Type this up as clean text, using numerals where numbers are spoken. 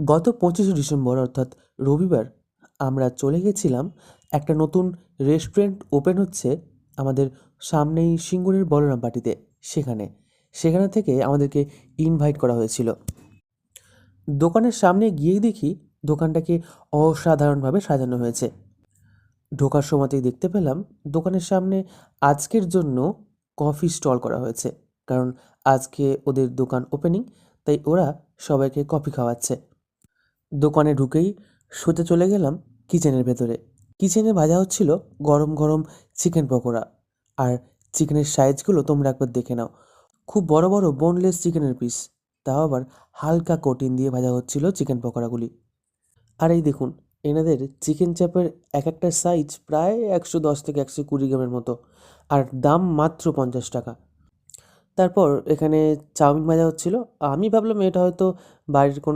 গত 25শে ডিসেম্বর অর্থাৎ রবিবার আমরা চলে গেছিলাম একটা নতুন রেস্টুরেন্ট ওপেন হচ্ছে আমাদের সামনেই সিঙ্গুরের বলরামবাটিতে। সেখানে থেকে আমাদেরকে ইনভাইট করা হয়েছিল। দোকানের সামনে গিয়েই দেখি দোকানটাকে অসাধারণভাবে সাজানো হয়েছে। ঢোকার সময়তেই দেখতে পেলাম দোকানের সামনে আজকের জন্য কফি স্টল করা হয়েছে, কারণ আজকে ওদের দোকান ওপেনিং, তাই ওরা সবাইকে কফি খাওয়াচ্ছে। দোকানে ঢুকেই সোজা চলে গেলাম কিচেনের ভেতরে। কিচেনে ভাজা হচ্ছিল গরম গরম চিকেন পকোড়া। আর চিকেনের সাইজগুলো তোমরা একবার দেখে নাও, খুব বড় বড় বোনলেস চিকেনের পিস, তাও আবার হালকা কোটিং দিয়ে ভাজা হচ্ছিল চিকেন পকোড়াগুলি। আর এই দেখুন, এনাদের চিকেন চাপের এক একটা সাইজ প্রায় 110 থেকে 120 গ্রামের মতো, আর দাম মাত্র 50 টাকা। তারপর এখানে চাউমিন ভাজা হচ্ছিল। আমি ভাবলাম এটা হয়তো বাড়ির কোনো